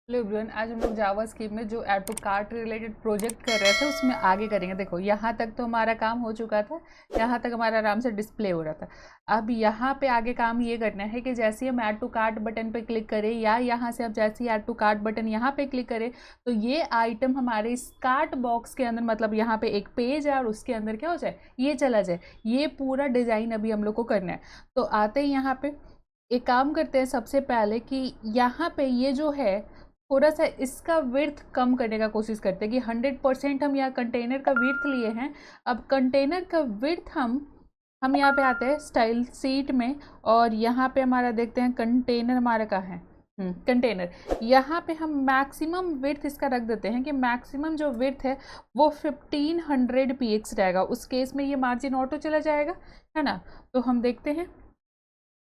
Hello everyone, आज हम लोग जावा स्क्रिप्ट में जो add to cart related project कर रहे थे उसमें आगे करेंगे। देखो यहाँ तक तो हमारा काम हो चुका था, यहाँ तक हमारा आराम से डिस्प्ले हो रहा था। अब यहाँ पे आगे काम ये करना है कि जैसे ही हम ऐड टू कार्ट बटन पे क्लिक करें या यहाँ से अब जैसे ही ऐड टू कार्ट बटन यहाँ पे क्लिक करें तो ये आइटम हमारे इस कार्ट बॉक्स के अंदर, मतलब यहाँ पे एक पेज है और उसके अंदर क्या हो जाए, ये चला जाए। ये पूरा डिज़ाइन अभी हम लोग को करना है। तो आते ही यहाँ पे एक काम करते हैं सबसे पहले कि यहाँ पे ये जो है थोड़ा सा इसका विड्थ कम करने का कोशिश करते हैं कि 100% हम यहाँ कंटेनर का विड्थ लिए हैं। अब कंटेनर का विड्थ हम यहाँ पे आते हैं स्टाइल सीट में और यहाँ पे हमारा देखते हैं कंटेनर हमारा कहाँ है। कंटेनर यहाँ पे हम मैक्सिमम विड्थ इसका रख देते हैं कि मैक्सिमम जो विड्थ है वो 1500 px रहेगा। उस केस में ये मार्जिन ऑटो चला जाएगा, है ना। तो हम देखते हैं,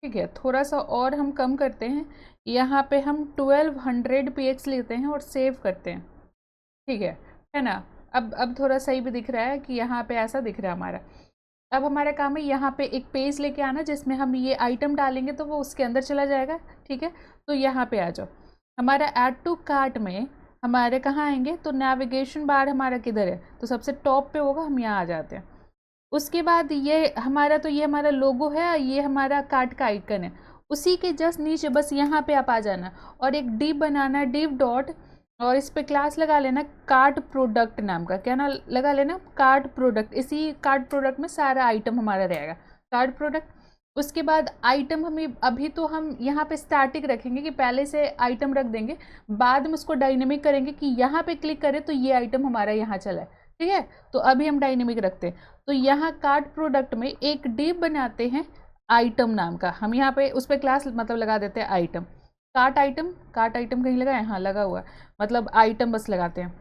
ठीक है, थोड़ा सा और हम कम करते हैं। यहाँ पे हम 1200 px लेते हैं और सेव करते हैं, ठीक है ना। अब थोड़ा सही भी दिख रहा है कि यहाँ पे ऐसा दिख रहा है हमारा। अब हमारा काम है यहाँ पे एक पेज लेके आना जिसमें हम ये आइटम डालेंगे तो वो उसके अंदर चला जाएगा, ठीक है। तो यहाँ पे आ जाओ, हमारा ऐड टू कार्ट में हमारे कहाँ आएंगे तो नेविगेशन बार हमारा किधर है, तो सबसे टॉप पे होगा, हम यहाँ आ जाते हैं। उसके बाद ये हमारा, तो ये हमारा लोगो है, ये हमारा कार्ट का आइकन है, उसी के जस्ट नीचे बस यहाँ पे आप आ जाना और एक डिव बनाना, डिव डॉट, और इस पे क्लास लगा लेना कार्ट प्रोडक्ट नाम का। क्या ना लगा लेना, कार्ट प्रोडक्ट। इसी कार्ट प्रोडक्ट में सारा आइटम हमारा रहेगा, कार्ट प्रोडक्ट। उसके बाद आइटम हमें अभी तो हम यहाँ पे स्टैटिक रखेंगे कि पहले से आइटम रख देंगे, बाद में उसको डायनेमिक करेंगे कि यहाँ पे क्लिक करें तो ये आइटम हमारा यहाँ चला है, ठीक है। तो अभी हम डायनेमिक रखते हैं। तो यहाँ कार्ट प्रोडक्ट में एक डिव बनाते हैं आइटम नाम का। हम यहाँ पे उस पर क्लास मतलब लगा देते हैं item, cart item. Cart item कहीं लगा है, हाँ लगा हुआ है, मतलब आइटम बस लगाते हैं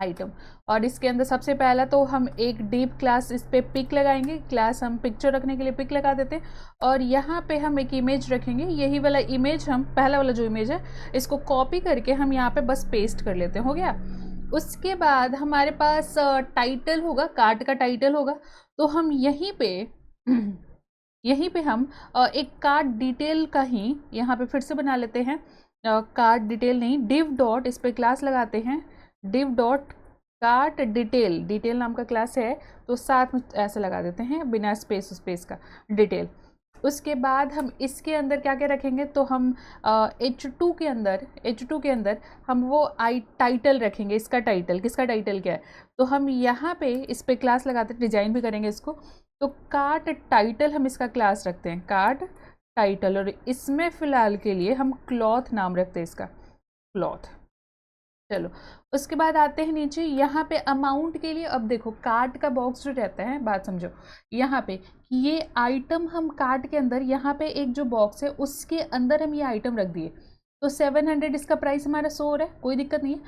आइटम। और इसके अंदर सबसे पहला तो हम एक डिव क्लास, इस पे पिक लगाएंगे, क्लास हम पिक्चर रखने के लिए पिक लगा देते हैं। और यहाँ पे हम एक इमेज रखेंगे, यही वाला इमेज, हम पहला वाला जो इमेज है इसको कॉपी करके हम यहाँ पे बस पेस्ट कर लेते हैं, हो गया। उसके बाद हमारे पास टाइटल होगा, कार्ट का टाइटल होगा, तो हम यहीं पे यहीं पे हम एक कार्ट डिटेल का ही यहाँ पे फिर से बना लेते हैं। कार्ट डिटेल नहीं, डिव डॉट, इस पे क्लास लगाते हैं, div dot cart detail, detail नाम का क्लास है तो साथ में ऐसे लगा देते हैं बिना स्पेस का, डिटेल। उसके बाद हम इसके अंदर क्या क्या रखेंगे तो हम H2 के अंदर हम वो टाइटल रखेंगे। इसका टाइटल, किसका टाइटल क्या है, तो हम यहाँ पे इस पे क्लास लगाते हैं, डिजाइन भी करेंगे इसको। तो कार्ट टाइटल हम इसका क्लास रखते हैं, कार्ट टाइटल, और इसमें फ़िलहाल के लिए हम क्लॉथ नाम रखते हैं इसका, क्लॉथ। चलो उसके बाद आते हैं नीचे, यहाँ पे अमाउंट के लिए, अब देखो कार्ट का बॉक्स जो रहता है, बात समझो, यहाँ पे ये आइटम हम कार्ट के अंदर, यहाँ पे एक जो बॉक्स है उसके अंदर हम ये आइटम रख दिए, तो 700 इसका प्राइस हमारा शो हो रहा है, कोई दिक्कत नहीं है।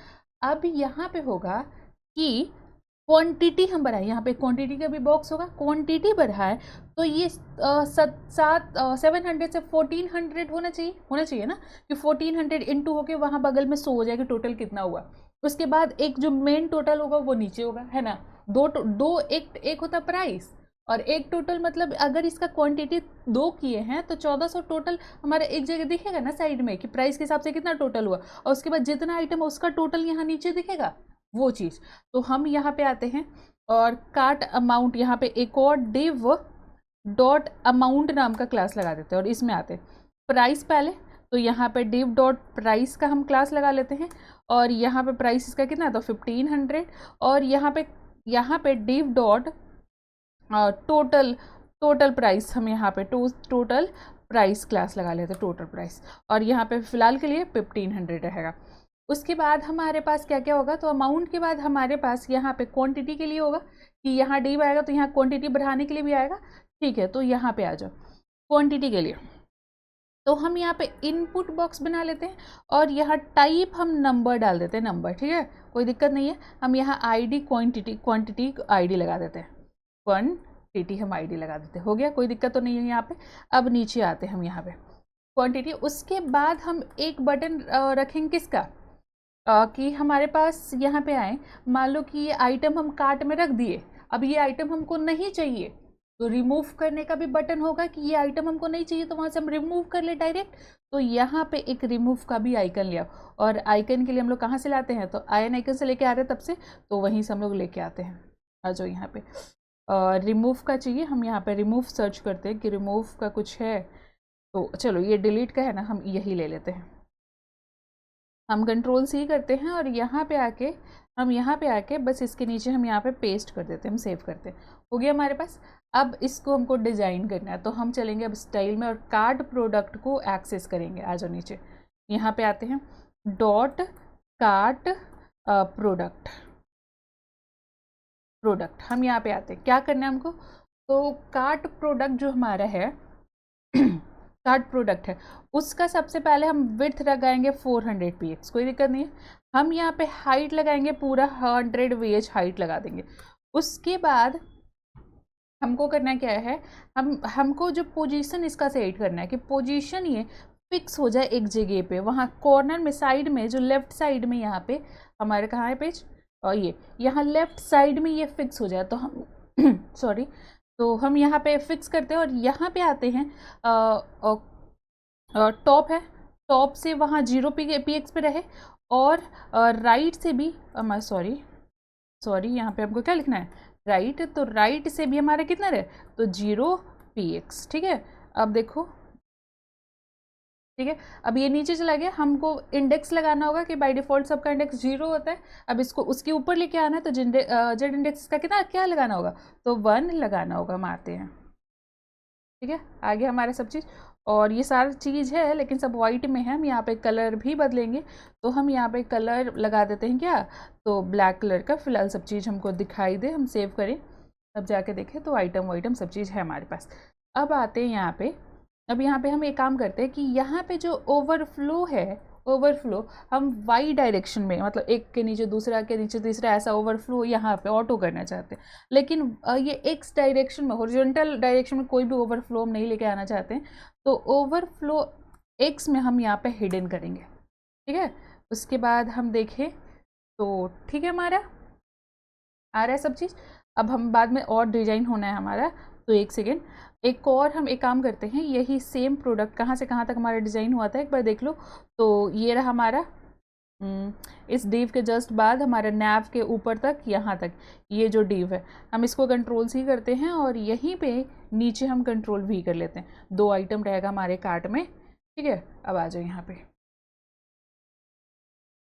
अब यहाँ पे होगा कि क्वांटिटी हम बढ़ाएं, यहाँ पे क्वांटिटी का भी बॉक्स होगा, क्वांटिटी बढ़ाए तो ये 700 से 1400 होना चाहिए ना, कि 1400 इंटू होके वहाँ बगल में शो हो जाएगा टोटल कितना हुआ। उसके बाद एक जो मेन टोटल होगा वो नीचे होगा, है ना। एक होता प्राइस और एक टोटल, मतलब अगर इसका क्वांटिटी 2 किए हैं तो 1400 टोटल हमारा एक जगह दिखेगा ना साइड में कि प्राइस के हिसाब से कितना टोटल हुआ, और उसके बाद जितना आइटम है उसका टोटल यहाँ नीचे दिखेगा, वो चीज़। तो हम यहाँ पे आते हैं और कार्ट अमाउंट, यहाँ पे एक और डिव डॉट अमाउंट नाम का क्लास लगा देते हैं और इसमें आते हैं प्राइस पहले, तो यहाँ पे डिव डॉट प्राइस का हम क्लास लगा लेते हैं और यहाँ पे प्राइस इसका कितना है तो 1500, और यहाँ पे डिव डॉट टोटल प्राइस, हम यहाँ पे टोटल प्राइस क्लास लगा लेते हैं, टोटल प्राइस, और यहाँ पे फिलहाल के लिए 1500 रहेगा। उसके बाद हमारे पास क्या क्या होगा, तो अमाउंट के बाद हमारे पास यहाँ पे क्वांटिटी के लिए होगा कि यहाँ डिव आएगा तो यहाँ क्वांटिटी बढ़ाने के लिए भी आएगा, ठीक है। तो यहाँ पे आ जाओ क्वांटिटी के लिए, तो हम यहाँ पे इनपुट बॉक्स बना लेते हैं और यहाँ टाइप हम नंबर डाल देते हैं, नंबर, ठीक है, कोई दिक्कत नहीं है। हम यहाँ आईडी क्वांटिटी आईडी लगा देते हैं, क्वांटिटी हम आईडी लगा देते हैं, हो गया, कोई दिक्कत तो नहीं है यहाँ पे। अब नीचे आते हैं हम यहाँ पे क्वांटिटी, उसके बाद हम एक बटन रखेंगे किसका, कि हमारे पास यहाँ पे आए, मान लो कि ये आइटम हम कार्ट में रख दिए, अब ये आइटम हमको नहीं चाहिए, तो रिमूव करने का भी बटन होगा कि ये आइटम हमको नहीं चाहिए तो वहाँ से हम रिमूव कर ले डायरेक्ट। तो यहाँ पे एक रिमूव का भी आइकन लिया, और आइकन के लिए हम लोग कहाँ से लाते हैं, तो आयन आइकन से लेके आ रहे हैं तब से, तो वहीं से हम लोग लेके आते हैं। आ जाओ यहाँ पे रिमूव का चाहिए, हम यहाँ पे रिमूव सर्च करते हैं कि रिमूव का कुछ है, तो चलो ये डिलीट का है ना, हम यही ले लेते हैं। हम कंट्रोल सी करते हैं और यहाँ पे आके बस इसके नीचे हम यहाँ पे पेस्ट कर देते हैं, हम सेव करते हैं। हो गया हमारे पास। अब इसको हमको डिज़ाइन करना है, तो हम चलेंगे अब स्टाइल में और कार्ड प्रोडक्ट को एक्सेस करेंगे। आ जाओ नीचे, यहाँ पे आते हैं, डॉट कार्ट प्रोडक्ट हम यहाँ पे आते हैं। क्या करना है हमको, तो कार्ट प्रोडक्ट जो हमारा है कार्ड प्रोडक्ट है, उसका सबसे पहले हम विड्थ लगाएंगे 400 px, कोई दिक्कत नहीं है। हम यहाँ पे हाइट लगाएंगे पूरा 100 vh हाइट लगा देंगे। उसके बाद हमको करना क्या है, हमको जो पोजीशन इसका सेट करना है कि पोजीशन ये फिक्स हो जाए एक जगह पे, वहाँ कॉर्नर में साइड में जो लेफ्ट साइड में यहाँ पे हमारे कहाँ है पेज, और ये यहाँ लेफ्ट साइड में ये फिक्स हो जाए तो हम सॉरी, तो हम यहाँ पे फिक्स करते हैं और यहाँ पे आते हैं टॉप है, टॉप से वहाँ 0 px पे रहे, और राइट से भी सॉरी यहाँ पे हमको क्या लिखना है, राइट, तो राइट से भी हमारा कितना रहे, तो 0 px। ठीक है, अब देखो, ठीक है, अब ये नीचे चला गया, हमको इंडेक्स लगाना होगा कि बाय डिफ़ॉल्ट सबका इंडेक्स 0 होता है। अब इसको उसके ऊपर लेके आना है, तो जेड इंडेक्स का कितना क्या लगाना होगा, तो 1 लगाना होगा, हम आते हैं। ठीक है, आगे हमारा सब चीज़, और ये सारी चीज़ है लेकिन सब वाइट में है। हम यहाँ पे कलर भी बदलेंगे, तो हम यहाँ पे कलर लगा देते हैं क्या, तो ब्लैक कलर का। फिलहाल सब चीज़ हमको दिखाई दे, हम सेव करें, अब जाके देखें तो आइटम सब चीज़ है हमारे पास। अब आते हैं यहाँ पे, अब यहाँ पे हम एक काम करते हैं कि यहाँ पे जो ओवरफ्लो है, ओवरफ्लो हम वाई डायरेक्शन में, मतलब एक के नीचे दूसरा, के नीचे तीसरा, ऐसा ओवरफ्लो यहाँ पे ऑटो करना चाहते हैं। लेकिन ये एक्स डायरेक्शन में, हॉरिजॉन्टल डायरेक्शन में कोई भी ओवरफ्लो हम नहीं लेके आना चाहते हैं, तो ओवरफ्लो एक्स में हम यहाँ पे हिडन करेंगे। ठीक है, उसके बाद हम देखें तो ठीक है, हमारा आ रहा है सब चीज़। अब हम बाद में और डिजाइन होना है हमारा, तो एक सेकेंड, एक और हम एक काम करते हैं, यही सेम प्रोडक्ट कहाँ से कहाँ तक हमारा डिज़ाइन हुआ था एक बार देख लो। तो ये रहा हमारा, इस डिव के जस्ट बाद हमारे नैव के ऊपर तक, यहाँ तक ये जो डिव है, हम इसको कंट्रोल सी करते हैं और यहीं पे नीचे हम कंट्रोल वी कर लेते हैं। 2 आइटम रहेगा हमारे कार्ट में। ठीक है, अब आ जाओ यहाँ पे,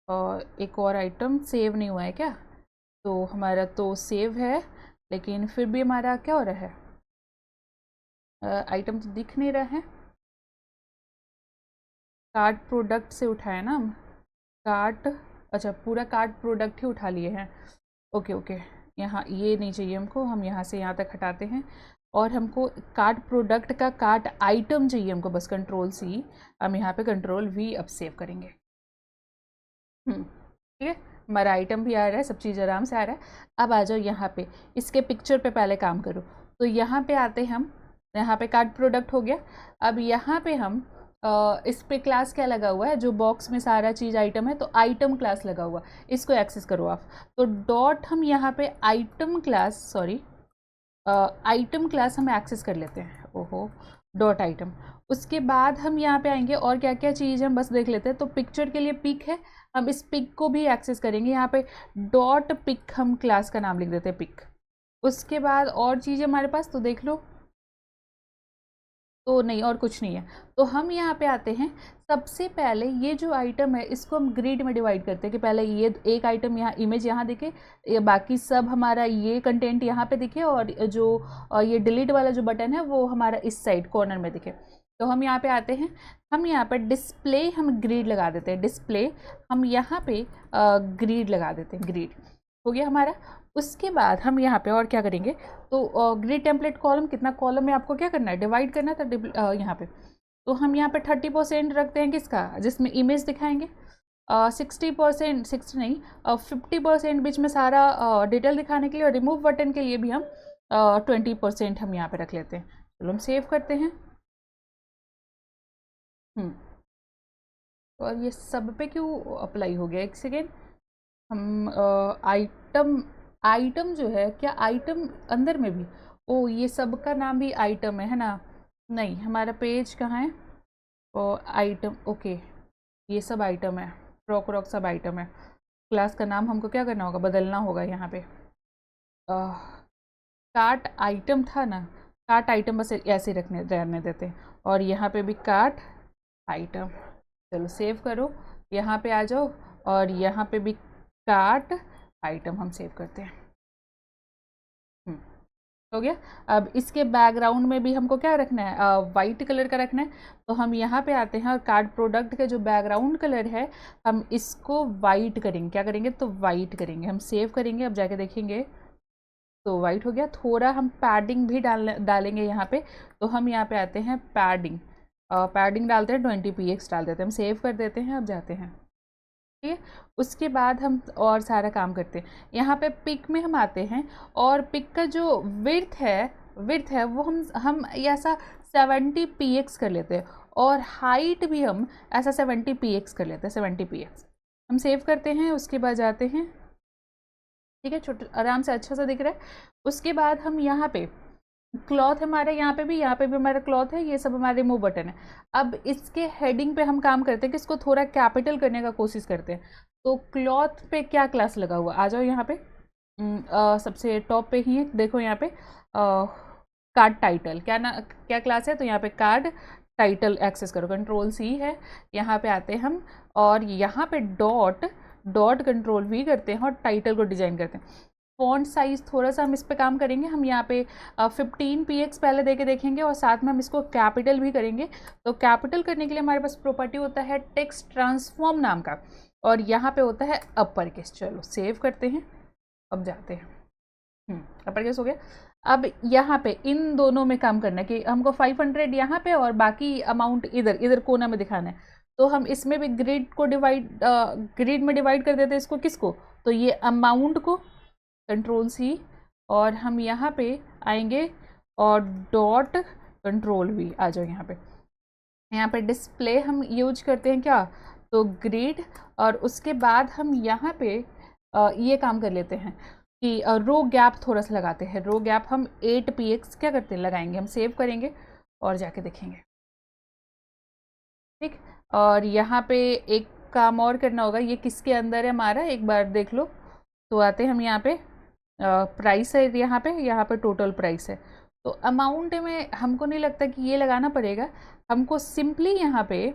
और एक और आइटम सेव नहीं हुआ है क्या, तो हमारा तो सेव है लेकिन फिर भी हमारा क्या हो रहा है, आइटम तो दिख नहीं रहा है। कार्ट प्रोडक्ट से उठाया ना हम, कार्ट, अच्छा पूरा कार्ट प्रोडक्ट ही उठा लिए हैं। ओके ओके, यहाँ ये नहीं चाहिए हमको, हम यहाँ से यहाँ तक हटाते हैं, और हमको कार्ट प्रोडक्ट का कार्ट आइटम चाहिए हमको, बस कंट्रोल सी, हम यहाँ पे कंट्रोल वी अब सेव करेंगे। ठीक है, हमारा आइटम भी आ रहा है, सब चीज़ आराम से आ रहा है। अब आ जाओ यहाँ पे, इसके पिक्चर पे पहले काम करो, तो यहाँ पे आते हम, यहाँ पे कार्ड प्रोडक्ट हो गया। अब यहाँ पे हम इस पे क्लास क्या लगा हुआ है, जो बॉक्स में सारा चीज़ आइटम है, तो आइटम क्लास लगा हुआ, इसको एक्सेस करो आप। तो डॉट हम यहाँ पे आइटम क्लास, आइटम क्लास हम एक्सेस कर लेते हैं, ओहो, डॉट आइटम। उसके बाद हम यहाँ पे आएंगे और क्या क्या चीज़ हम बस देख लेते हैं। तो पिक्चर के लिए पिक है, हम इस पिक को भी एक्सेस करेंगे, यहाँ पे डॉट पिक हम क्लास का नाम लिख देते हैं, पिक। उसके बाद और चीज़ हमारे पास, तो देख लो, तो नहीं और कुछ नहीं है। तो हम यहाँ पे आते हैं, सबसे पहले ये जो आइटम है इसको हम ग्रिड में डिवाइड करते हैं कि पहले ये एक आइटम यहाँ इमेज यहाँ दिखे, ये बाकी सब हमारा ये कंटेंट यहाँ पे दिखे, और जो ये डिलीट वाला जो बटन है वो हमारा इस साइड कॉर्नर में दिखे। तो हम यहाँ पे आते हैं, हम यहाँ पर डिस्प्ले हम ग्रिड लगा देते हैं, डिस्प्ले हम यहाँ पे ग्रिड लगा देते हैं, ग्रिड हो गया हमारा। उसके बाद हम यहाँ पे और क्या करेंगे, तो ग्रिड टेम्पलेट कॉलम, कितना कॉलम में आपको क्या करना है, डिवाइड करना है, तो यहाँ पे, तो हम यहाँ पे 30% रखते हैं किसका, जिसमें इमेज दिखाएंगे, 60%, 60 नहीं 50% बीच में सारा डिटेल दिखाने के लिए, और रिमूव बटन के लिए भी हम 20% हम यहाँ पे रख लेते हैं। चलो हम सेव करते हैं। और ये सब पे क्यों अप्लाई हो गया, एक सेकेंड, हम आइटम जो है, क्या आइटम अंदर में भी, ओ ये सब का नाम भी आइटम है ना? नहीं, हमारा पेज कहाँ है? और आइटम, ओके, ये सब आइटम है, फ्रॉक व्रॉक सब आइटम है। क्लास का नाम हमको क्या करना होगा, बदलना होगा यहाँ पे। कार्ट आइटम था ना, कार्ट आइटम बस ऐसे रहने देते हैं। और यहाँ पे भी कार्ट आइटम। चलो सेव करो, यहाँ पे आ जाओ, और यहाँ पे भी कार्ट आइटम हम सेव करते हैं। हो गया। अब इसके बैकग्राउंड में भी हमको क्या रखना है, वाइट कलर का रखना है। तो हम यहाँ पे आते हैं और कार्ड प्रोडक्ट का जो बैकग्राउंड कलर है हम इसको वाइट करेंगे। क्या करेंगे, तो वाइट करेंगे, हम सेव करेंगे। अब जाके देखेंगे तो वाइट हो गया। थोड़ा हम पैडिंग भी डालेंगे यहाँ पे। तो हम यहाँ पे आते हैं पैडिंग, पैडिंग डालते हैं 20 px डाल देते हैं, हम सेव कर देते हैं। अब जाते हैं, ठीक है। उसके बाद हम और सारा काम करते हैं। यहाँ पे पिक में हम आते हैं और पिक का जो विड्थ है वो हम ऐसा 70 px कर लेते हैं, और हाइट भी हम ऐसा 70 px कर लेते हैं, 70 px हम सेव करते हैं। उसके बाद जाते हैं, ठीक है, छोटे आराम से अच्छा सा दिख रहा है। उसके बाद हम यहाँ पे क्लॉथ हमारे यहाँ पे भी हमारा क्लॉथ है, ये सब हमारे रिमूव बटन है। अब इसके हेडिंग पे हम काम करते हैं कि इसको थोड़ा कैपिटल करने का कोशिश करते हैं। तो क्लॉथ पे क्या क्लास लगा हुआ, आ जाओ यहाँ पे, सबसे टॉप पे ही है, देखो यहाँ पे कार्ड टाइटल, क्या क्लास है, तो यहाँ पे कार्ड टाइटल एक्सेस करो, Ctrl+C है। यहाँ पे आते हैं हम, और यहाँ पे डॉट Ctrl+V करते हैं और टाइटल को डिजाइन करते हैं। फॉन्ट साइज़ थोड़ा सा हम इस पे काम करेंगे। हम यहाँ पे 15 px पहले दे के देखेंगे, और साथ में हम इसको कैपिटल भी करेंगे। तो कैपिटल करने के लिए हमारे पास प्रॉपर्टी होता है टेक्स्ट ट्रांसफॉर्म नाम का, और यहाँ पे होता है अपर केस। चलो सेव करते हैं। अब जाते हैं, अपर केस हो गया। अब यहाँ पे इन दोनों में काम करना है कि हमको 500 यहाँ पे और बाकी अमाउंट इधर कोना में दिखाना है। तो हम इसमें भी ग्रिड में डिवाइड कर देते हैं इसको, किसको, तो ये अमाउंट को, Ctrl+C, और हम यहाँ पे आएंगे और डॉट Ctrl+V, आ जाओ यहाँ पे डिस्प्ले हम यूज करते हैं क्या, तो ग्रिड। और उसके बाद हम यहाँ पे ये काम कर लेते हैं कि रो गैप थोड़ा सा लगाते हैं। रो गैप हम 8 px क्या करते हैं, लगाएंगे, हम सेव करेंगे और जाके देखेंगे, ठीक। और यहाँ पे एक काम और करना होगा, ये किसके अंदर है हमारा, एक बार देख लो। तो आते हैं हम यहाँ पे, प्राइस है यहाँ पे टोटल प्राइस है। तो अमाउंट में हमको नहीं लगता कि ये लगाना पड़ेगा, हमको सिंपली यहाँ पे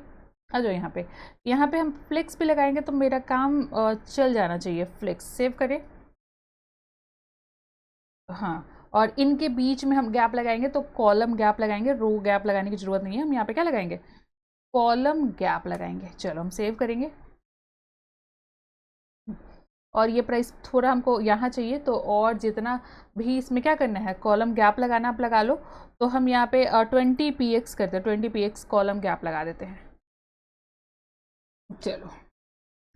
आ जाओ, यहाँ पे हम फ्लेक्स भी लगाएंगे तो मेरा काम चल जाना चाहिए। फ्लेक्स सेव करें, हाँ, और इनके बीच में हम गैप लगाएंगे, तो कॉलम गैप लगाएंगे, रो गैप लगाने की जरूरत नहीं है। हम यहाँ पे क्या लगाएंगे, कॉलम गैप लगाएंगे। चलो हम सेव करेंगे, और ये प्राइस थोड़ा हमको यहाँ चाहिए, तो और जितना भी इसमें क्या करना है, कॉलम गैप लगाना आप लगा लो। तो हम यहाँ पे 20 px करते हैं, 20 px कॉलम गैप लगा देते हैं। चलो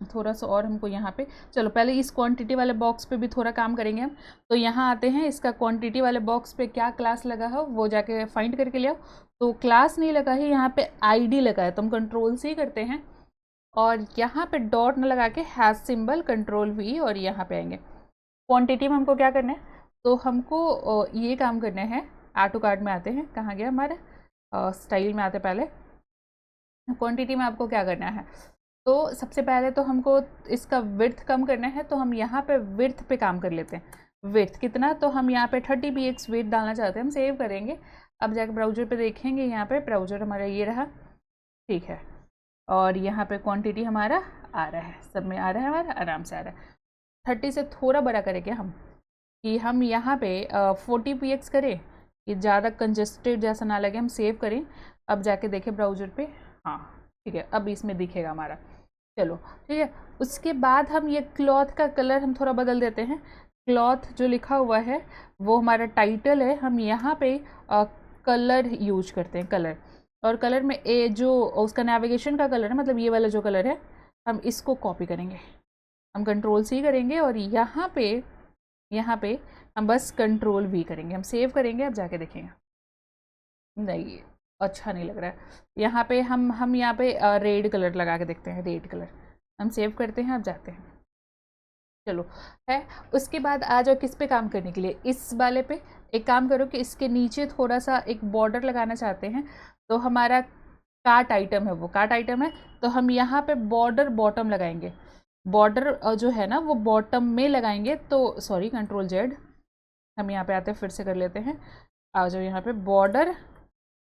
थोड़ा सा और हमको यहाँ पे, चलो पहले इस क्वांटिटी वाले बॉक्स पे भी थोड़ा काम करेंगे हम। तो यहाँ आते हैं, इसका क्वांटिटी वाले बॉक्स पे क्या क्लास लगा है वो जाके फाइंड करके ले आओ। तो क्लास नहीं लगा है, यहाँ पे आईडी लगा है, तो हम Ctrl+C करते हैं, और यहाँ पे डॉट न लगा के हैश सिंबल, Ctrl+V, और यहाँ पे आएंगे। क्वांटिटी में हमको क्या करना है, तो हमको ये काम करना है। ऐड टू कार्ट में आते हैं, कहाँ गया हमारा, स्टाइल में आते पहले। क्वांटिटी में आपको क्या करना है, तो सबसे पहले तो हमको इसका विड्थ कम करना है, तो हम यहाँ पे विड्थ पे काम कर लेते हैं। विड्थ कितना, तो हम यहाँ पे 30 px विड्थ डालना चाहते हैं, हम सेव करेंगे। अब जाकर ब्राउज़र पे देखेंगे, यहाँ पे ब्राउज़र हमारा ये रहा, ठीक है। और यहाँ पे क्वांटिटी हमारा आ रहा है, सब में आ रहा है, हमारा आराम से आ रहा है। 30 से थोड़ा बड़ा करेंगे हम, कि हम यहाँ पे 40 px करें, ये ज़्यादा कंजस्टेड जैसा ना लगे, हम सेव करें। अब जाके देखें ब्राउज़र पे, हाँ ठीक है, अब इसमें दिखेगा हमारा। चलो ठीक है। उसके बाद हम ये क्लॉथ का कलर हम थोड़ा बदल देते हैं। क्लॉथ जो लिखा हुआ है वो हमारा टाइटल है, हम यहाँ पे कलर यूज करते हैं, कलर। और कलर में जो उसका नेविगेशन का कलर है, मतलब ये वाला जो कलर है, हम इसको कॉपी करेंगे, हम Ctrl+C करेंगे, और यहाँ पे हम बस Ctrl+V करेंगे, हम सेव करेंगे। अब जाके देखेंगे, नहीं अच्छा नहीं लग रहा है। यहाँ पे हम यहाँ पे रेड कलर लगा के देखते हैं, रेड कलर हम सेव करते हैं। अब जाते हैं, चलो है। उसके बाद आ जाओ किस पे काम करने के लिए, इस वाले पे। एक काम करो कि इसके नीचे थोड़ा सा एक बॉर्डर लगाना चाहते हैं, तो हमारा कार्ट आइटम है, वो कार्ट आइटम है, तो हम यहाँ पे बॉर्डर बॉटम लगाएंगे। बॉर्डर जो है ना वो बॉटम में लगाएंगे, तो सॉरी कंट्रोल जेड, हम यहाँ पे आते हैं, फिर से कर लेते हैं। आ जाओ यहाँ पे बॉर्डर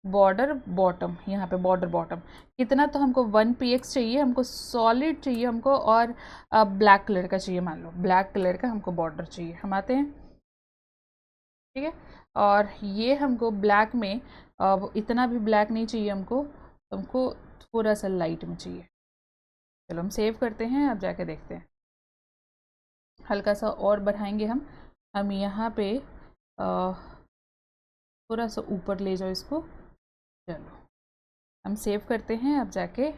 बॉर्डर बॉटम, यहाँ पे बॉर्डर बॉटम कितना, तो हमको 1 px चाहिए, हमको सॉलिड चाहिए हमको, और ब्लैक कलर का चाहिए, मान लो ब्लैक कलर का हमको बॉर्डर चाहिए। हम आते हैं, ठीक है, और ये हमको ब्लैक में इतना भी ब्लैक नहीं चाहिए हमको थोड़ा सा लाइट में चाहिए। चलो हम सेव करते हैं, अब जाके देखते हैं। हल्का सा और बढ़ाएंगे हम यहाँ पे थोड़ा सा ऊपर ले जाओ इसको। चलो हम सेव करते हैं, अब जाके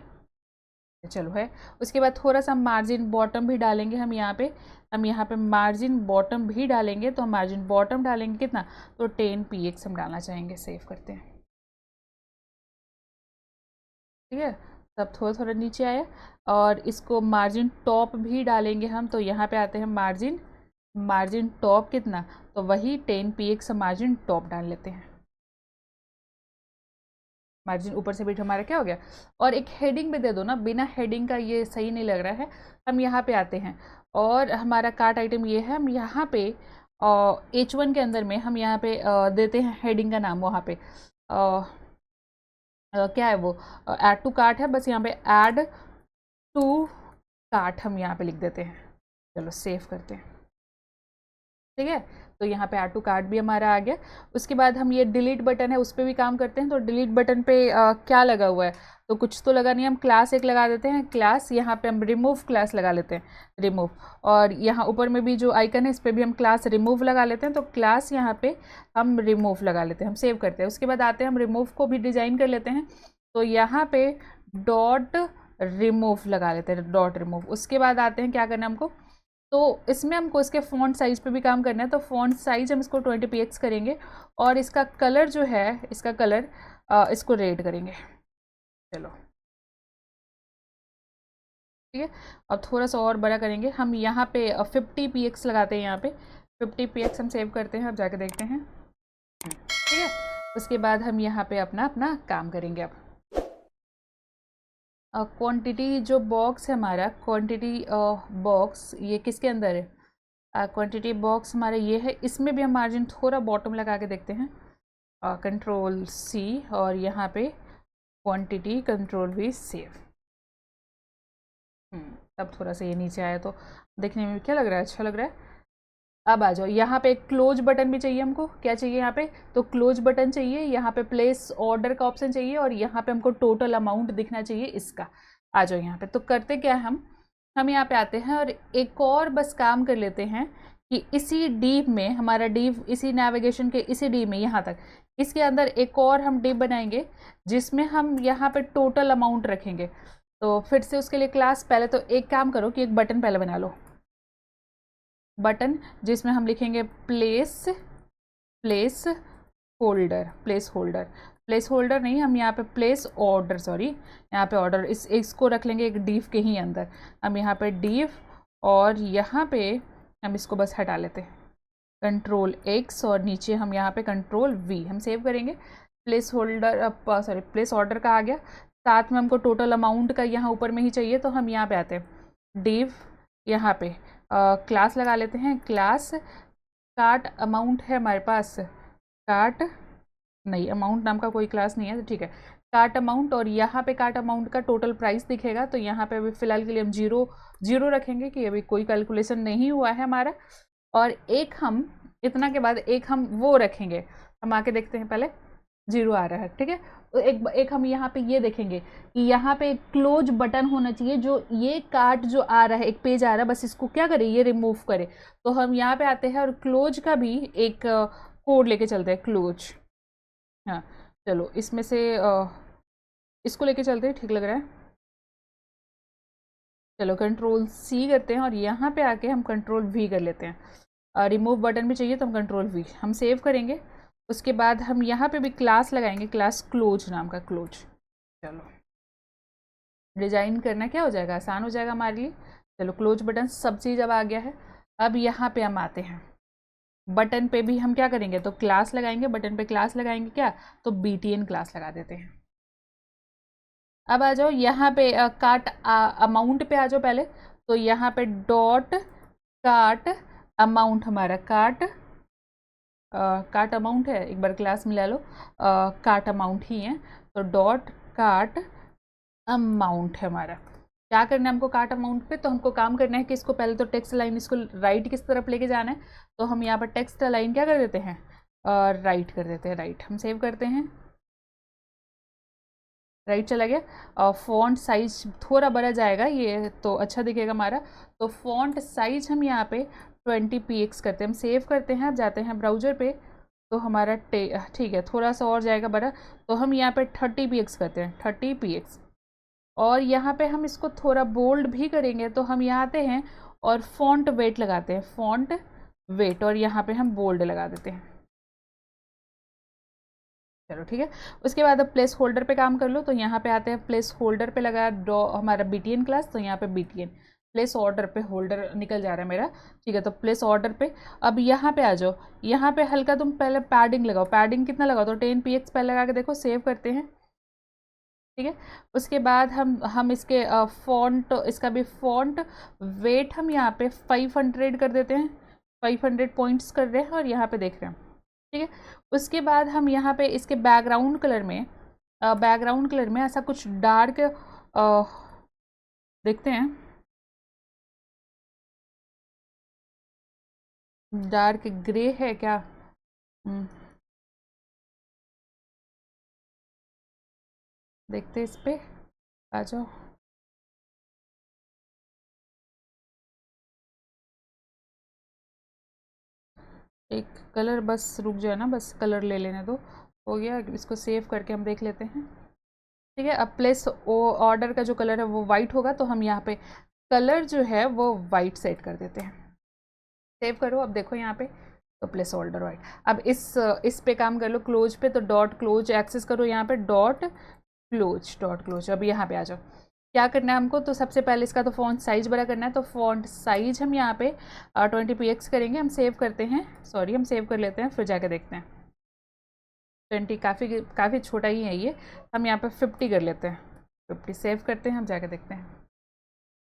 चलो है। उसके बाद थोड़ा सा मार्जिन बॉटम भी डालेंगे हम यहाँ पे मार्जिन बॉटम भी डालेंगे, तो हम मार्जिन बॉटम डालेंगे कितना, तो 10 px हम डालना चाहेंगे। सेव करते हैं, ठीक है, तब थोड़ा थोड़ा नीचे आया। और इसको मार्जिन टॉप भी डालेंगे हम, तो यहाँ पे आते हैं मार्जिन टॉप कितना, तो वही 10 px मार्जिन टॉप डाल लेते हैं। मार्जिन ऊपर से बीट हमारा क्या हो गया। और एक हेडिंग भी दे दो ना, बिना हेडिंग का ये सही नहीं लग रहा है। हम यहाँ पे आते हैं और हमारा कार्ट आइटम ये है, हम यहाँ पे H1 के अंदर में हम यहाँ पे देते हैं हेडिंग का नाम, वहाँ पे क्या है वो, ऐड टू कार्ट है, बस यहाँ पे ऐड टू कार्ट हम यहाँ पे लिख देते हैं। चलो सेव करते हैं, ठीक है, तो यहाँ पे ऐड टू कार्ट भी हमारा आ गया। उसके बाद हम ये डिलीट बटन है उस पर भी काम करते हैं। तो डिलीट बटन पे क्या लगा हुआ है, तो कुछ तो लगा नहीं, हम क्लास एक लगा देते हैं। क्लास यहाँ पे हम रिमूव क्लास लगा लेते हैं, रिमूव। और यहाँ ऊपर में भी जो आइकन है इस पर भी हम क्लास रिमूव लगा लेते हैं, तो क्लास यहाँ पे हम रिमूव लगा लेते हैं। हम सेव करते हैं, उसके बाद आते हैं हम रिमूव को भी डिजाइन कर लेते हैं, तो यहाँ पे डॉट रिमूव लगा लेते हैं, डॉट रिमूव। उसके बाद आते हैं क्या करना है हमको, तो इसमें हमको इसके फ़ॉन्ट साइज़ पे भी काम करना है, तो फ़ॉन्ट साइज़ हम इसको 20 px करेंगे, और इसका कलर जो है, इसका कलर इसको रेड करेंगे। चलो ठीक है, अब थोड़ा सा और बड़ा करेंगे हम, यहाँ पे 50 px लगाते हैं, यहाँ पे 50 px हम सेव करते हैं। अब जाके देखते हैं, ठीक है। उसके बाद हम यहाँ पे अपना अपना काम करेंगे। अब क्वांटिटी जो बॉक्स है हमारा, क्वांटिटी बॉक्स ये किसके अंदर है, क्वांटिटी बॉक्स हमारा ये है, इसमें भी हम मार्जिन थोड़ा बॉटम लगा के देखते हैं, कंट्रोल सी, और यहाँ पे क्वांटिटी कंट्रोल वी, सेव। तब थोड़ा सा ये नीचे आया, तो देखने में क्या लग रहा है, अच्छा लग रहा है। अब आ जाओ, यहाँ पे क्लोज बटन भी चाहिए हमको, क्या चाहिए यहाँ पे, तो क्लोज बटन चाहिए, यहाँ पे प्लेस ऑर्डर का ऑप्शन चाहिए, और यहाँ पे हमको टोटल अमाउंट दिखना चाहिए इसका। आ जाओ यहाँ पे, तो करते क्या हम यहाँ पे आते हैं और एक और बस काम कर लेते हैं कि इसी डीव में, हमारा डीव इसी नेविगेशन के इसी डीव में यहाँ तक, इसके अंदर एक और हम डीव बनाएंगे जिसमें हम यहाँ पे टोटल अमाउंट रखेंगे। तो फिर से उसके लिए क्लास, पहले तो एक काम करो कि एक बटन पहले बना लो, बटन जिसमें हम लिखेंगे प्लेस होल्डर नहीं, हम यहाँ पे प्लेस ऑर्डर, सॉरी यहाँ पे ऑर्डर, इसको रख लेंगे एक डीव के ही अंदर। हम यहाँ पे डीव, और यहाँ पे हम इसको बस हटा लेते हैं, कंट्रोल X, और नीचे हम यहाँ पे कंट्रोल V। हम सेव करेंगे, प्लेस ऑर्डर का आ गया। साथ में हमको टोटल अमाउंट का यहाँ ऊपर में ही चाहिए, तो हम यहाँ पे आते हैं डिव, यहाँ पे क्लास लगा लेते हैं, क्लास कार्ट अमाउंट है हमारे पास, कार्ट नहीं, अमाउंट नाम का कोई क्लास नहीं है, तो ठीक है, कार्ट अमाउंट। और यहाँ पे कार्ट अमाउंट का टोटल प्राइस दिखेगा, तो यहाँ पे अभी फ़िलहाल के लिए हम जीरो रखेंगे कि अभी कोई कैलकुलेशन नहीं हुआ है हमारा। और एक हम इतना के बाद एक हम वो रखेंगे, हम आके देखते हैं, पहले जीरो आ रहा है, ठीक है। तो एक हम यहाँ पे ये देखेंगे कि यहाँ पे एक क्लोज बटन होना चाहिए, जो ये कार्ट जो आ रहा है, एक पेज आ रहा है, बस इसको क्या करे, ये रिमूव करे। तो हम यहाँ पे आते हैं और क्लोज का भी एक कोड लेके चलते हैं, क्लोज। हाँ चलो, इसमें से इसको लेके चलते हैं, ठीक लग रहा है। चलो कंट्रोल C करते हैं, और यहाँ पे आके हम कंट्रोल V कर लेते हैं। रिमूव बटन भी चाहिए तो हम कंट्रोल V, हम सेव करेंगे। उसके बाद हम यहाँ पे भी क्लास लगाएंगे, क्लास क्लोज नाम का, क्लोज। चलो डिजाइन करना क्या हो जाएगा, आसान हो जाएगा हमारे लिए। चलो क्लोज बटन सब चीज़ अब आ गया है। अब यहाँ पे हम आते हैं, बटन पे भी हम क्या करेंगे, तो क्लास लगाएंगे, बटन पे क्लास लगाएंगे क्या, तो BTN क्लास लगा देते हैं। अब आ जाओ यहाँ पे कार्ट अमाउंट पे आ जाओ पहले। तो यहाँ पे डॉट कार्ट अमाउंट, हमारा कार्ट अमाउंट है, एक बार क्लास मिला लो, कार्ट अमाउंट ही है, तो डॉट कार्ट अमाउंट है हमारा। क्या करना है हमको कार्ट अमाउंट पे, तो हमको काम करना है कि इसको पहले तो टेक्स्ट लाइन इसको राइट किस तरफ लेके जाना है, तो हम यहाँ पर टेक्स्ट लाइन क्या कर देते हैं, राइट कर देते हैं, राइट। हम सेव करते हैं, राइट चला गया। और फॉन्ट साइज थोड़ा बड़ा जाएगा ये, तो अच्छा दिखेगा हमारा। तो फॉन्ट साइज हम यहाँ पे 20px करते हैं, हम सेव करते हैं, अब जाते हैं ब्राउज़र पे, तो हमारा ठीक है, थोड़ा सा और जाएगा बड़ा, तो हम यहाँ पे 30px करते हैं, 30px। और यहाँ पे हम इसको थोड़ा बोल्ड भी करेंगे, तो हम यहाँ आते हैं और फॉन्ट वेट लगाते हैं, फॉन्ट वेट, और यहाँ पे हम बोल्ड लगा देते हैं। चलो ठीक है। उसके बाद अब प्लेस होल्डर पे काम कर लो, तो यहाँ पे आते हैं, प्लेस होल्डर पे लगा हमारा BTN क्लास, तो यहाँ पे BTN प्लेस ऑर्डर पे, होल्डर निकल जा रहा है मेरा, ठीक है, तो प्लेस ऑर्डर पे। अब यहाँ पे आ जाओ, यहाँ पे हल्का तुम पहले पैडिंग लगाओ, पैडिंग कितना लगाओ, तो 10px पहले लगा के देखो, सेव करते हैं, ठीक है। उसके बाद हम इसके फॉन्ट, इसका भी फॉन्ट वेट हम यहाँ पे 500 कर देते हैं, 500 पॉइंट्स कर रहे हैं, और यहाँ पे देख रहे हैं, ठीक है। उसके बाद हम यहाँ पे इसके बैकग्राउंड कलर में ऐसा कुछ डार्क देखते हैं, डार्क ग्रे है क्या, देखते हैं, इस पे आ जाओ। एक कलर बस रुक जाए ना, बस कलर ले लेने दो, हो गया। इसको सेव करके हम देख लेते हैं, ठीक है। अब प्लेस ऑर्डर का जो कलर है वो वाइट होगा, तो हम यहाँ पे कलर जो है वो वाइट सेट कर देते हैं, सेव करो। अब देखो यहाँ पे, तो प्लेस ऑर्डर वाइट। अब इस पे काम कर लो, क्लोज पे, तो डॉट क्लोज एक्सेस करो, यहाँ पे डॉट क्लोज। अब यहाँ पे आ जाओ, क्या करना है हमको, तो सबसे पहले इसका तो फॉन्ट साइज बड़ा करना है, तो फॉन्ट साइज हम यहाँ पे 20px करेंगे, हम सेव करते हैं, सॉरी हम सेव कर लेते हैं, फिर जाके देखते हैं। 20 काफ़ी छोटा ही है ये, हम यहाँ पे 50 कर लेते हैं, 50 सेव करते हैं, हम जाके देखते हैं।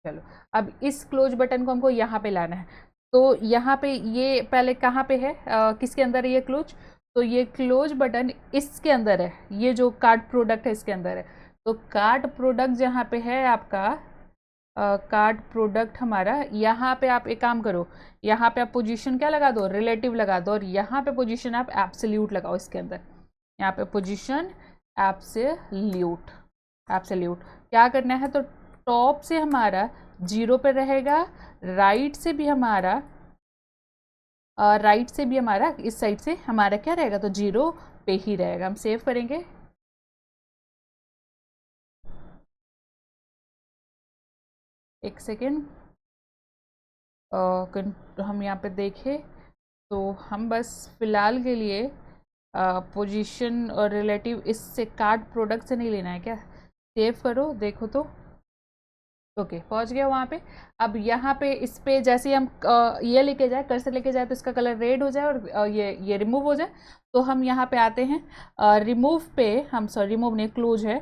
चलो, अब इस क्लोज बटन को हमको यहाँ पे लाना है, तो यहाँ पे ये पहले कहाँ पे है, किसके अंदर है ये क्लोज, तो ये क्लोज बटन इसके अंदर है, ये जो कार्ड प्रोडक्ट है इसके अंदर है। तो कार्ड प्रोडक्ट जहाँ पे है आपका, कार्ड प्रोडक्ट हमारा, यहाँ पे आप एक काम करो, यहाँ पे आप पोजीशन क्या लगा दो, रिलेटिव लगा दो, और यहाँ पे पोजीशन आप एब्सोल्यूट लगाओ इसके अंदर, यहाँ पे पोजीशन एब्सोल्यूट। क्या करना है, तो टॉप से हमारा 0 पे रहेगा, राइट से भी हमारा इस साइड से हमारा क्या रहेगा, तो 0 पे ही रहेगा। हम सेव करेंगे, एक सेकेंड, हम यहाँ पे देखें, तो हम बस फिलहाल के लिए पोजीशन और रिलेटिव इससे कार्ड प्रोडक्ट से नहीं लेना है क्या, सेव करो, देखो तो ओके पहुंच गया वहाँ पे। अब यहाँ पे इस पे जैसे हम ये लेके जाए, कर्सर लेके जाए, तो इसका कलर रेड हो जाए और ये रिमूव हो जाए, तो हम यहाँ पे आते हैं रिमूव पे, हम सॉरी रिमूव नहीं, क्लोज है,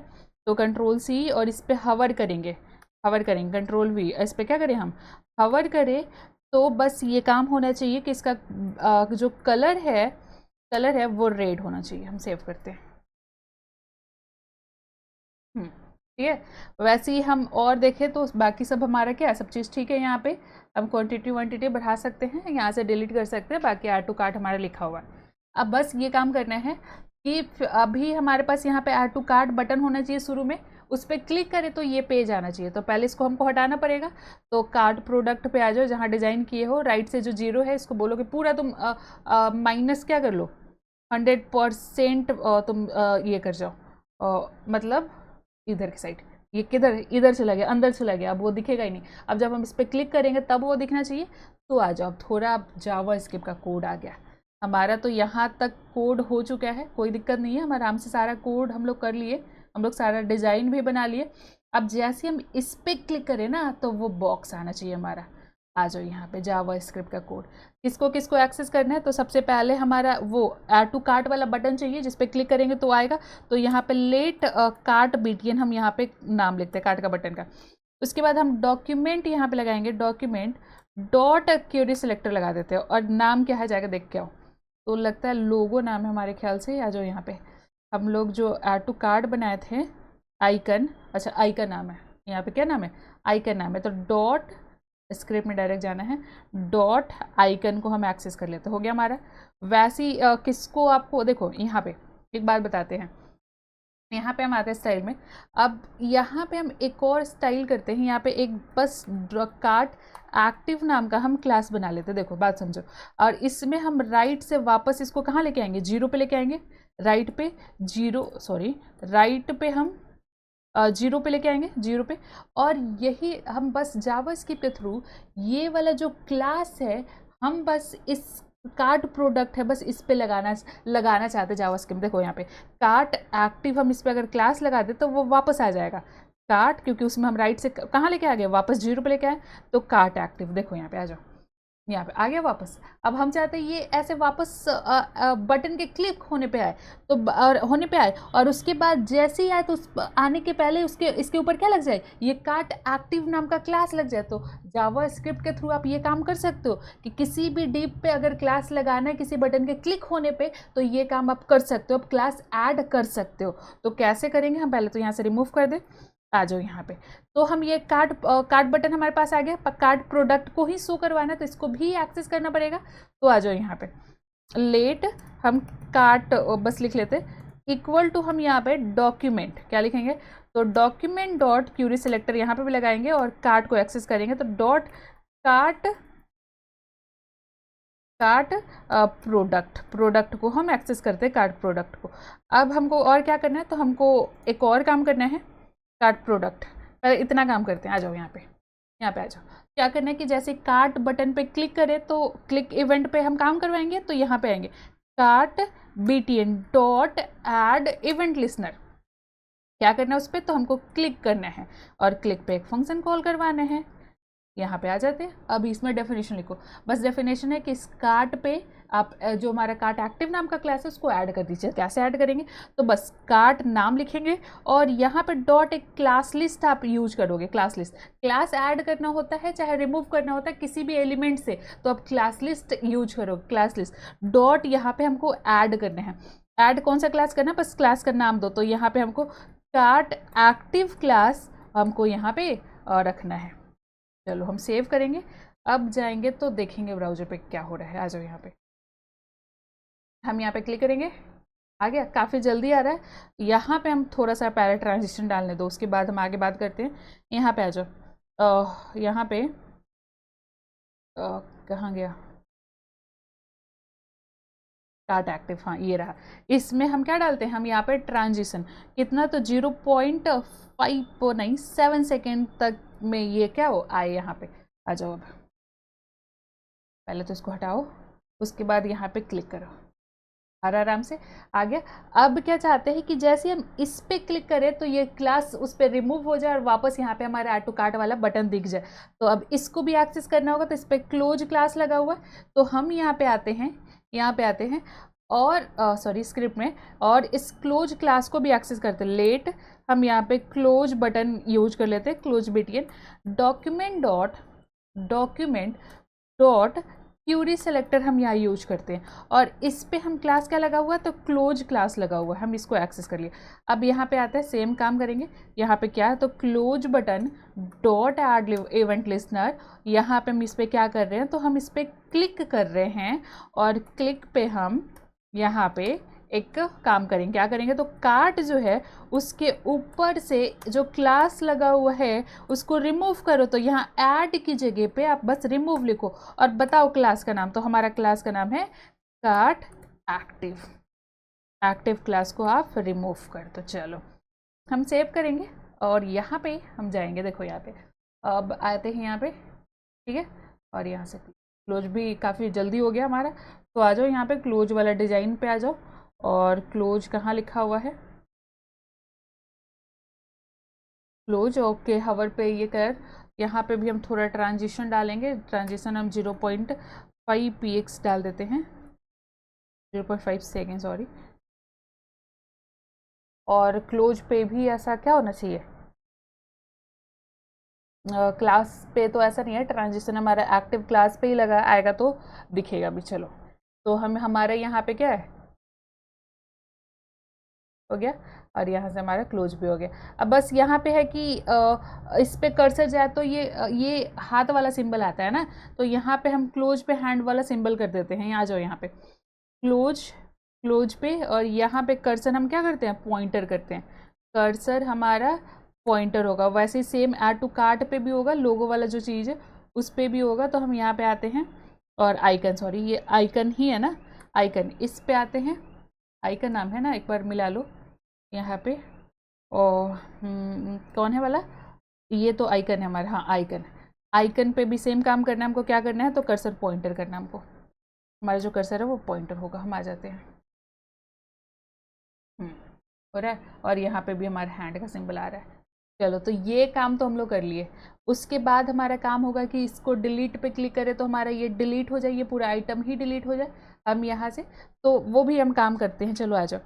तो Ctrl+C और इस पे हवर करेंगे, Ctrl+V, इस पे क्या करें, हम हवर करें, तो बस ये काम होना चाहिए कि इसका जो कलर है वो रेड होना चाहिए। हम सेव करते हैं, ठीक है। वैसे ही हम और देखें तो बाकी सब हमारा क्या है, सब चीज़ ठीक है। यहाँ पे हम क्वांटिटी बढ़ा सकते हैं, यहाँ से डिलीट कर सकते हैं, बाकी ऐड टू कार्ट हमारा लिखा हुआ है। अब बस ये काम करना है कि अभी हमारे पास यहाँ पे ऐड टू कार्ट बटन होना चाहिए शुरू में, उस पर क्लिक करें तो ये पेज आना चाहिए, तो पहले इसको हमको हटाना पड़ेगा। तो कार्ट प्रोडक्ट पे आ जाओ, जहाँ डिज़ाइन किए हो, राइट से जो 0 है इसको बोलो कि पूरा तुम माइनस क्या कर लो, 100% तुम ये कर जाओ, मतलब इधर की साइड, ये किधर, इधर चला गया, अंदर चला गया, अब वो दिखेगा ही नहीं। अब जब हम इस पर क्लिक करेंगे तब वो दिखना चाहिए। तो आ जाओ, अब थोड़ा जावा स्क्रिप्ट का कोड आ गया हमारा, तो यहाँ तक कोड हो चुका है, कोई दिक्कत नहीं है, हम आराम से सारा कोड हम लोग कर लिए, हम लोग सारा डिज़ाइन भी बना लिए। अब जैसे हम इस पे क्लिक करें ना तो वो बॉक्स आना चाहिए हमारा। आ जाओ यहाँ पे जावा स्क्रिप्ट का कोड, किसको किसको एक्सेस करना है। तो सबसे पहले हमारा वो ऐड टू कार्ट वाला बटन चाहिए, जिस पे क्लिक करेंगे तो आएगा। तो यहाँ पे लेट कार्ट बीटीएन हम यहाँ पे नाम लिखते हैं कार्ट का बटन का। उसके बाद हम डॉक्यूमेंट यहाँ पे लगाएंगे, डॉक्यूमेंट डॉट क्यूरी सिलेक्टर लगा देते हैं, और नाम क्या है जाकर देख के आओ। तो लगता है लोगो नाम है हमारे ख्याल से। आ जाओ यहाँ पे, हम लोग जो ऐड टू कार्ट बनाए थे आइकन, अच्छा आइकन नाम है यहाँ पे, क्या नाम है, आइकन नाम है। तो डॉट स्क्रिप्ट में डायरेक्ट जाना है, डॉट आइकन को हम एक्सेस कर लेते, हो गया हमारा। वैसी किसको आपको देखो यहाँ पे एक बात बताते हैं, यहाँ पे हम आते हैं स्टाइल में। अब यहाँ पे हम एक और स्टाइल करते हैं, यहाँ पे एक बस कार्ट एक्टिव नाम का हम क्लास बना लेते हैं। देखो बात समझो, और इसमें हम राइट से वापस इसको कहाँ लेके आएंगे, जीरो पे लेके आएंगे, राइट पे जीरो, सॉरी राइट पे हम जीरो पे लेके आएंगे, जीरो पे। और यही हम बस जावास्क्रिप्ट के थ्रू ये वाला जो क्लास है, हम बस इस कार्ट प्रोडक्ट है बस इस पे लगाना चाहते हैं जावास्क्रिप्ट। देखो यहाँ पे कार्ट एक्टिव, हम इस पे अगर क्लास लगा दे तो वो वापस आ जाएगा कार्ट, क्योंकि उसमें हम राइट से कहाँ लेके आ गए, वापस जीरो पे लेके आए। तो कार्ट एक्टिव, देखो यहाँ पे आ जाओ, यहाँ पे आ गया वापस। अब हम चाहते हैं ये ऐसे वापस बटन के क्लिक होने पे आए, तो होने पे आए, और उसके बाद जैसे ही आए तो उस आने के पहले उसके इसके ऊपर क्या लग जाए, ये कार्ट एक्टिव नाम का क्लास लग जाए। तो जावा स्क्रिप्ट के थ्रू आप ये काम कर सकते हो कि किसी भी डिप पे अगर क्लास लगाना है किसी बटन के क्लिक होने पे, तो ये काम आप कर सकते हो, आप क्लास ऐड कर सकते हो। तो कैसे करेंगे, हम पहले तो यहाँ से रिमूव कर दें, आ जाओ यहाँ पे। तो हम ये कार्ड बटन हमारे पास आ गया, कार्ड प्रोडक्ट को ही शो करवाना है तो इसको भी एक्सेस करना पड़ेगा। तो आ जाओ यहाँ पे लेट हम कार्ट बस लिख लेते, इक्वल टू हम यहाँ पे डॉक्यूमेंट क्या लिखेंगे, तो डॉक्यूमेंट डॉट क्यूरी सिलेक्टर यहाँ पे भी लगाएंगे और कार्ट को एक्सेस करेंगे। तो डॉट कार्ट प्रोडक्ट को हम एक्सेस करते हैं, कार्ट प्रोडक्ट को। अब हमको और क्या करना है, तो हमको एक और काम करना है कार्ट प्रोडक्ट, पहले इतना काम करते हैं। आ जाओ यहाँ पे आ जाओ। क्या करना है कि जैसे कार्ट बटन पे क्लिक करें तो क्लिक इवेंट पे हम काम करवाएंगे, तो यहाँ पे आएंगे cart BTN dot add event listener, क्या करना है उस पर, तो हमको क्लिक करना है और क्लिक पे एक फंक्शन कॉल करवाना है। यहाँ पे आ जाते हैं। अब इसमें डेफिनेशन लिखो, बस डेफिनेशन है कि इस कार्ट पे आप जो हमारा कार्ट एक्टिव नाम का क्लास है उसको ऐड कर दीजिए। कैसे ऐड करेंगे, तो बस कार्ट नाम लिखेंगे और यहाँ पे डॉट एक क्लास लिस्ट आप यूज करोगे। क्लास लिस्ट, क्लास ऐड करना होता है चाहे रिमूव करना होता है किसी भी एलिमेंट से, तो आप क्लास लिस्ट यूज करोगे। क्लास लिस्ट डॉट यहाँ पे हमको ऐड करना है, ऐड कौन सा क्लास करना है, बस क्लास का नाम दो। तो यहाँ पे हमको कार्ट एक्टिव क्लास हमको यहाँ पे रखना है। चलो हम सेव करेंगे, अब जाएंगे तो देखेंगे ब्राउजर पे क्या हो रहा है। आ जाओ यहाँ पे, हम यहाँ पे क्लिक करेंगे, आ गया, काफ़ी जल्दी आ रहा है। यहाँ पे हम थोड़ा सा पहले ट्रांजिशन डालने दो, उसके बाद हम आगे बात करते हैं। यहाँ पे आ जाओ, यहाँ पे कहाँ गया, कार्ट एक्टिव, हाँ ये रहा। इसमें हम क्या डालते हैं, हम यहाँ पे ट्रांजिशन कितना, तो 0.597 सेकेंड तक में ये क्या हो आए। यहाँ पे आ जाओ, अब पहले तो इसको हटाओ, उसके बाद यहाँ पे क्लिक करो, आराम से आ गया। अब क्या चाहते हैं कि जैसे हम इस पे क्लिक करें तो ये क्लास उस पर रिमूव हो जाए और वापस यहाँ पे हमारा ऐड टू कार्ट वाला बटन दिख जाए। तो अब इसको भी एक्सेस करना होगा, तो इस पर क्लोज क्लास लगा हुआ है, तो हम यहाँ पे आते हैं, और सॉरी स्क्रिप्ट में, और इस क्लोज क्लास को भी एक्सेस करते हैं। लेट हम यहाँ पे क्लोज बटन यूज कर लेते हैं, close BTN document dot Curie selector हम यहाँ यूज करते हैं, और इस पे हम क्लास क्या लगा हुआ है, तो क्लोज क्लास लगा हुआ है, हम इसको एक्सेस कर लिए। अब यहाँ पे आते हैं, सेम काम करेंगे। यहाँ पे क्या है, तो close button dot add event listener, यहाँ पे हम इस पे क्या कर रहे हैं, तो हम इस पे क्लिक कर रहे हैं, और क्लिक पे हम यहाँ पे एक काम करेंगे, क्या करेंगे, तो कार्ट जो है उसके ऊपर से जो क्लास लगा हुआ है उसको रिमूव करो। तो यहाँ ऐड की जगह पे आप बस रिमूव लिखो और बताओ क्लास का नाम, तो हमारा क्लास का नाम है कार्ट एक्टिव क्लास को आप रिमूव कर दो। चलो हम सेव करेंगे और यहाँ पे हम जाएंगे, देखो यहाँ पे अब आते हैं यहाँ पे, ठीक है, और यहाँ से क्लोज भी काफ़ी जल्दी हो गया हमारा। तो आ जाओ यहाँ पे क्लोज वाला डिज़ाइन पे आ जाओ, और क्लोज कहाँ लिखा हुआ है, क्लोज, ओके। हवर पे ये कर, यहाँ पे भी हम थोड़ा ट्रांजिशन डालेंगे, ट्रांजिशन हम 0.5 px डाल देते हैं, 0.5 सेकेंड सॉरी। और क्लोज पे भी ऐसा क्या होना चाहिए, क्लास पे तो ऐसा नहीं है, ट्रांजिशन हमारा एक्टिव क्लास पे ही लगा आएगा तो दिखेगा भी। चलो, तो हम हमारे यहाँ पे क्या है, हो गया, और यहाँ से हमारा क्लोज भी हो गया। अब बस यहाँ पे है कि इस पे कर्सर जाए तो ये हाथ वाला सिंबल आता है ना, तो यहाँ पे हम क्लोज पे हैंड वाला सिंबल कर देते हैं। यहाँ जाओ, यहाँ पे क्लोज, क्लोज पे, और यहाँ पे कर्सर हम क्या करते हैं, पॉइंटर करते हैं। कर्सर हमारा पॉइंटर होगा, वैसे ही सेम ऐड टू कार्ट पे भी होगा, लोगो वाला जो चीज़ है उस पे भी होगा। तो हम यहाँ पे आते हैं, और आइकन, सॉरी ये आइकन ही है ना, आइकन, इस पे आते हैं। आइकन नाम है ना, एक बार मिला लो यहाँ पे। और कौन है वाला, ये तो आइकन है हमारा, हाँ आइकन। आइकन पे भी सेम काम करना है हमको, क्या करना है, तो कर्सर पॉइंटर करना है हमको। हमारा जो कर्सर है वो पॉइंटर होगा, हम आ जाते हैं। हो रहा है, और यहाँ पे भी हमारा हैंड का सिंबल आ रहा है। चलो, तो ये काम तो हम लोग कर लिए। उसके बाद हमारा काम होगा कि इसको डिलीट पे क्लिक करें तो हमारा ये डिलीट हो जाए, ये पूरा आइटम ही डिलीट हो जाए हम यहाँ से, तो वो भी हम काम करते हैं। चलो आ जाओ।